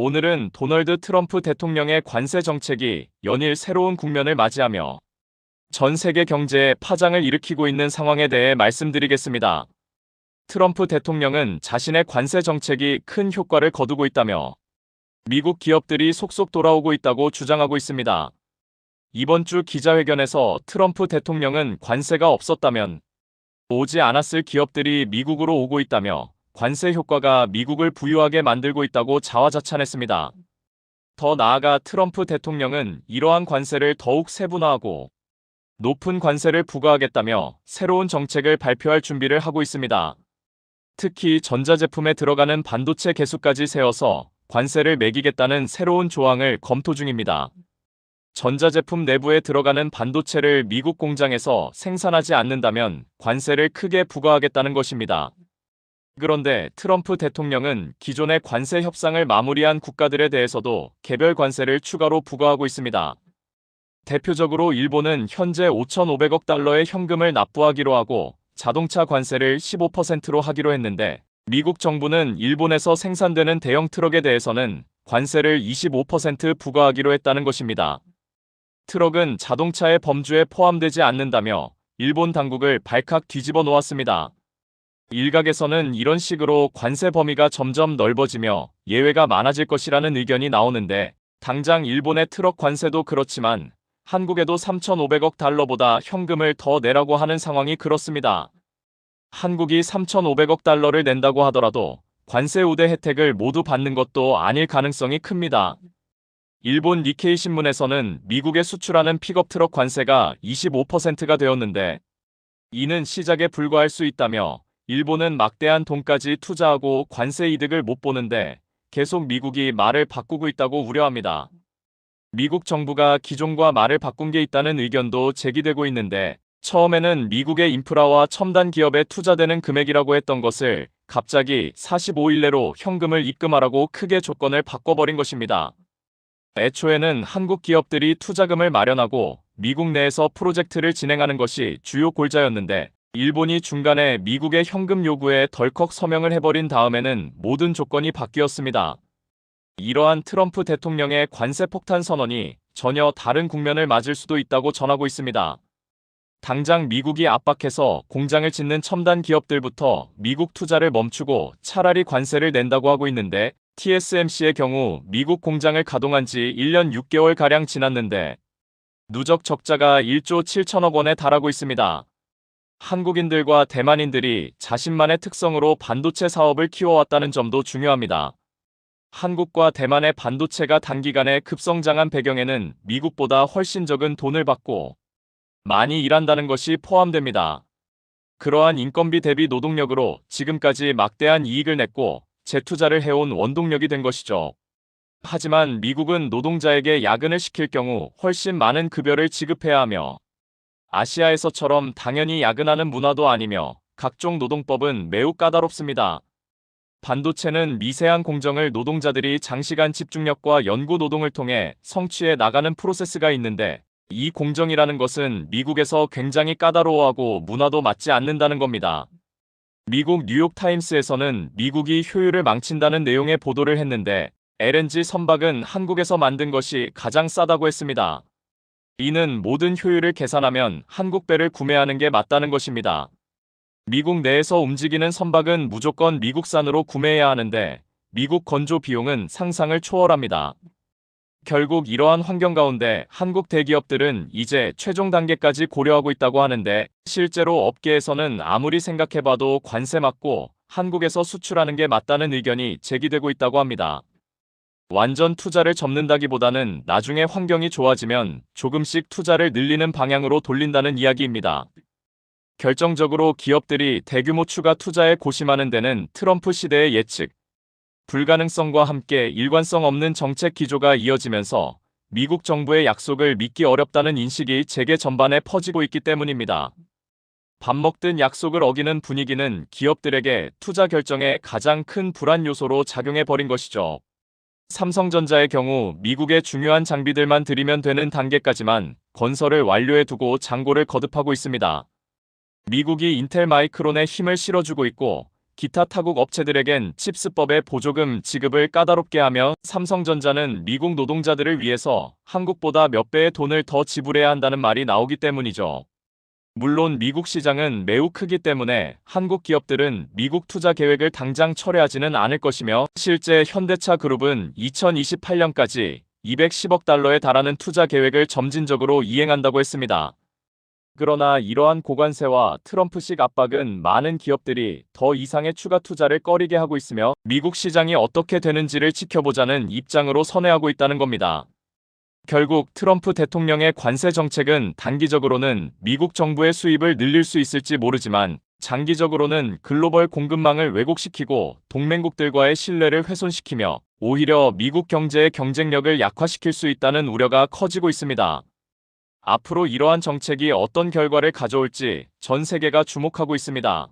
오늘은 도널드 트럼프 대통령의 관세 정책이 연일 새로운 국면을 맞이하며 전 세계 경제에 파장을 일으키고 있는 상황에 대해 말씀드리겠습니다. 트럼프 대통령은 자신의 관세 정책이 큰 효과를 거두고 있다며 미국 기업들이 속속 돌아오고 있다고 주장하고 있습니다. 이번 주 기자회견에서 트럼프 대통령은 관세가 없었다면 오지 않았을 기업들이 미국으로 오고 있다며 관세 효과가 미국을 부유하게 만들고 있다고 자화자찬했습니다. 더 나아가 트럼프 대통령은 이러한 관세를 더욱 세분화하고 높은 관세를 부과하겠다며 새로운 정책을 발표할 준비를 하고 있습니다. 특히 전자제품에 들어가는 반도체 개수까지 세워서 관세를 매기겠다는 새로운 조항을 검토 중입니다. 전자제품 내부에 들어가는 반도체를 미국 공장에서 생산하지 않는다면 관세를 크게 부과하겠다는 것입니다. 그런데 트럼프 대통령은 기존의 관세 협상을 마무리한 국가들에 대해서도 개별 관세를 추가로 부과하고 있습니다. 대표적으로 일본은 현재 5,500억 달러의 현금을 납부하기로 하고 자동차 관세를 15%로 하기로 했는데, 미국 정부는 일본에서 생산되는 대형 트럭에 대해서는 관세를 25% 부과하기로 했다는 것입니다. 트럭은 자동차의 범주에 포함되지 않는다며 일본 당국을 발칵 뒤집어 놓았습니다. 일각에서는 이런 식으로 관세 범위가 점점 넓어지며 예외가 많아질 것이라는 의견이 나오는데, 당장 일본의 트럭 관세도 그렇지만 한국에도 3,500억 달러보다 현금을 더 내라고 하는 상황이 그렇습니다. 한국이 3,500억 달러를 낸다고 하더라도 관세 우대 혜택을 모두 받는 것도 아닐 가능성이 큽니다. 일본 니케이 신문에서는 미국에 수출하는 픽업 트럭 관세가 25%가 되었는데, 이는 시작에 불과할 수 있다며 일본은 막대한 돈까지 투자하고 관세 이득을 못 보는데 계속 미국이 말을 바꾸고 있다고 우려합니다. 미국 정부가 기존과 말을 바꾼 게 있다는 의견도 제기되고 있는데, 처음에는 미국의 인프라와 첨단 기업에 투자되는 금액이라고 했던 것을 갑자기 45일 내로 현금을 입금하라고 크게 조건을 바꿔버린 것입니다. 애초에는 한국 기업들이 투자금을 마련하고 미국 내에서 프로젝트를 진행하는 것이 주요 골자였는데, 일본이 중간에 미국의 현금 요구에 덜컥 서명을 해버린 다음에는 모든 조건이 바뀌었습니다. 이러한 트럼프 대통령의 관세 폭탄 선언이 전혀 다른 국면을 맞을 수도 있다고 전하고 있습니다. 당장 미국이 압박해서 공장을 짓는 첨단 기업들부터 미국 투자를 멈추고 차라리 관세를 낸다고 하고 있는데, TSMC의 경우 미국 공장을 가동한 지 1년 6개월가량 지났는데 누적 적자가 1조 7천억 원에 달하고 있습니다. 한국인들과 대만인들이 자신만의 특성으로 반도체 사업을 키워왔다는 점도 중요합니다. 한국과 대만의 반도체가 단기간에 급성장한 배경에는 미국보다 훨씬 적은 돈을 받고 많이 일한다는 것이 포함됩니다. 그러한 인건비 대비 노동력으로 지금까지 막대한 이익을 냈고 재투자를 해온 원동력이 된 것이죠. 하지만 미국은 노동자에게 야근을 시킬 경우 훨씬 많은 급여를 지급해야 하며, 아시아에서처럼 당연히 야근하는 문화도 아니며 각종 노동법은 매우 까다롭습니다. 반도체는 미세한 공정을 노동자들이 장시간 집중력과 연구 노동을 통해 성취해 나가는 프로세스가 있는데, 이 공정이라는 것은 미국에서 굉장히 까다로워하고 문화도 맞지 않는다는 겁니다. 미국 뉴욕타임스에서는 미국이 효율을 망친다는 내용의 보도를 했는데, LNG 선박은 한국에서 만든 것이 가장 싸다고 했습니다. 이는 모든 효율을 계산하면 한국 배를 구매하는 게 맞다는 것입니다. 미국 내에서 움직이는 선박은 무조건 미국산으로 구매해야 하는데 미국 건조 비용은 상상을 초월합니다. 결국 이러한 환경 가운데 한국 대기업들은 이제 최종 단계까지 고려하고 있다고 하는데, 실제로 업계에서는 아무리 생각해봐도 관세 맞고 한국에서 수출하는 게 맞다는 의견이 제기되고 있다고 합니다. 완전 투자를 접는다기보다는 나중에 환경이 좋아지면 조금씩 투자를 늘리는 방향으로 돌린다는 이야기입니다. 결정적으로 기업들이 대규모 추가 투자에 고심하는 데는 트럼프 시대의 예측 불가능성과 함께 일관성 없는 정책 기조가 이어지면서 미국 정부의 약속을 믿기 어렵다는 인식이 세계 전반에 퍼지고 있기 때문입니다. 밥 먹든 약속을 어기는 분위기는 기업들에게 투자 결정에 가장 큰 불안 요소로 작용해버린 것이죠. 삼성전자의 경우 미국의 중요한 장비들만 들이면 되는 단계까지만 건설을 완료해두고 장고를 거듭하고 있습니다. 미국이 인텔 마이크론에 힘을 실어주고 있고, 기타 타국 업체들에겐 칩스법의 보조금 지급을 까다롭게 하며 삼성전자는 미국 노동자들을 위해서 한국보다 몇 배의 돈을 더 지불해야 한다는 말이 나오기 때문이죠. 물론 미국 시장은 매우 크기 때문에 한국 기업들은 미국 투자 계획을 당장 철회하지는 않을 것이며 실제 현대차 그룹은 2028년까지 210억 달러에 달하는 투자 계획을 점진적으로 이행한다고 했습니다. 그러나 이러한 고관세와 트럼프식 압박은 많은 기업들이 더 이상의 추가 투자를 꺼리게 하고 있으며 미국 시장이 어떻게 되는지를 지켜보자는 입장으로 선회하고 있다는 겁니다. 결국 트럼프 대통령의 관세 정책은 단기적으로는 미국 정부의 수입을 늘릴 수 있을지 모르지만 장기적으로는 글로벌 공급망을 왜곡시키고 동맹국들과의 신뢰를 훼손시키며 오히려 미국 경제의 경쟁력을 약화시킬 수 있다는 우려가 커지고 있습니다. 앞으로 이러한 정책이 어떤 결과를 가져올지 전 세계가 주목하고 있습니다.